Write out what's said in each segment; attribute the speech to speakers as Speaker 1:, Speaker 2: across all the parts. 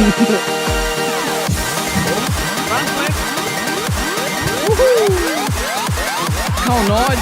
Speaker 1: เข้าน้อย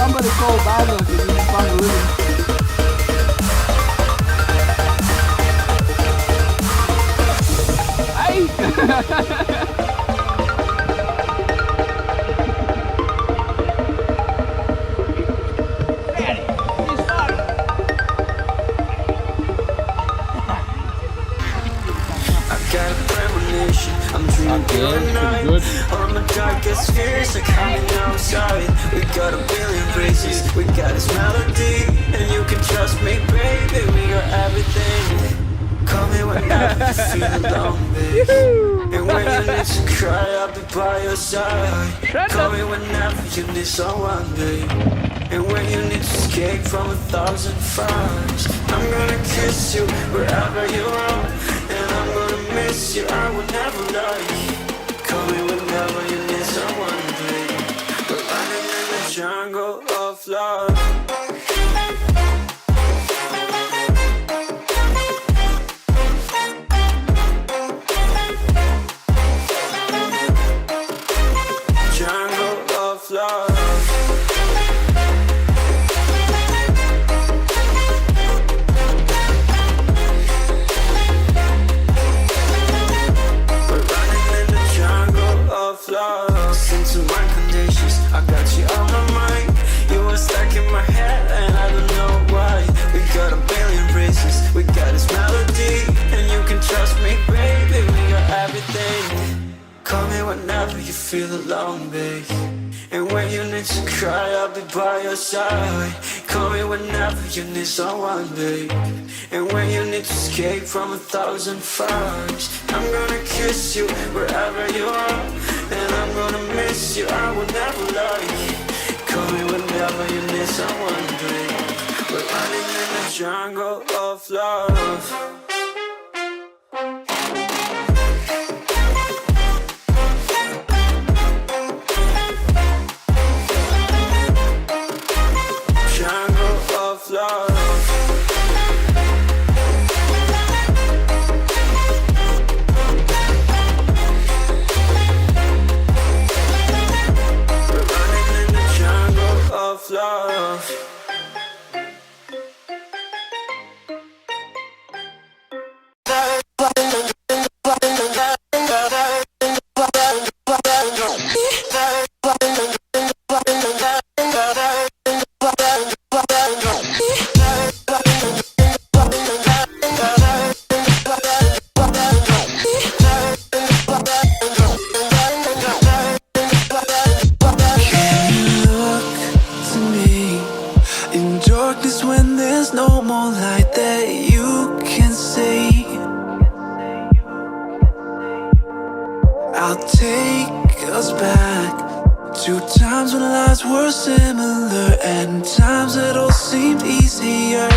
Speaker 1: somebody call Basil if you need to find a living.
Speaker 2: I'm dreaming good night. All my darkest fears are coming outside. We got a billion races, we got this melody, and you can trust me, baby. We got everything. Call me whenever you feel alone, baby. And when you need to cry, I'll be by your side. Call me whenever you need someone, baby. And when you need to escape from 1,000 fires, I'm gonna kiss you wherever you are. And I'm gonna miss you, I will never lie. Call me whenever you need someone, babe. We're running in the jungle of love. Jungle of love. Listen to my conditions, I got you on my mind. You were stuck in my head and I don't know why. We got a billion races, we got this melody, and you can trust me, baby, we got everything. Call me whenever you feel alone, babe. And when you need to cry, I'll be by your side. Call me whenever you need someone, babe. And when you need to escape from 1,000 fires, I'm gonna kiss you wherever you are. And I'm gonna miss you, I will never lie. Call me whenever you need someone, babe. We're running in the jungle of love. I'll take us back to times when lives were similar and times that all seemed easier.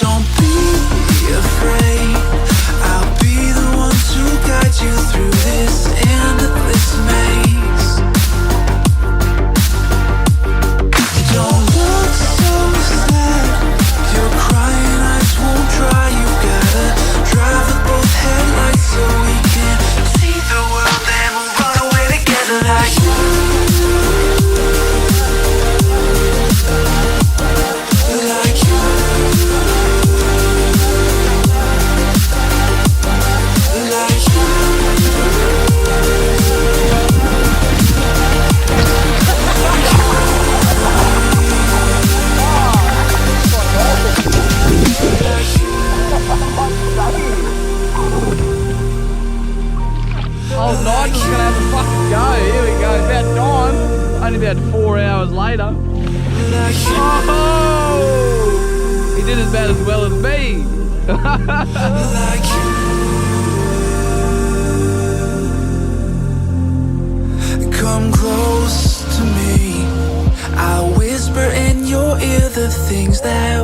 Speaker 2: Don't be afraid, I'll be the one to guide you through this endless maze. Don't look so sad, your crying eyes won't dry. You gotta drive with both headlights so we can see the world and we'll run away together like you. Like you. Like you.
Speaker 1: Old Nigel's gonna have a fucking go. Here we go. About time. Only about 4 hours later. Oh! He did about as well as me.
Speaker 2: Come close to me, I'll whisper in your ear the things that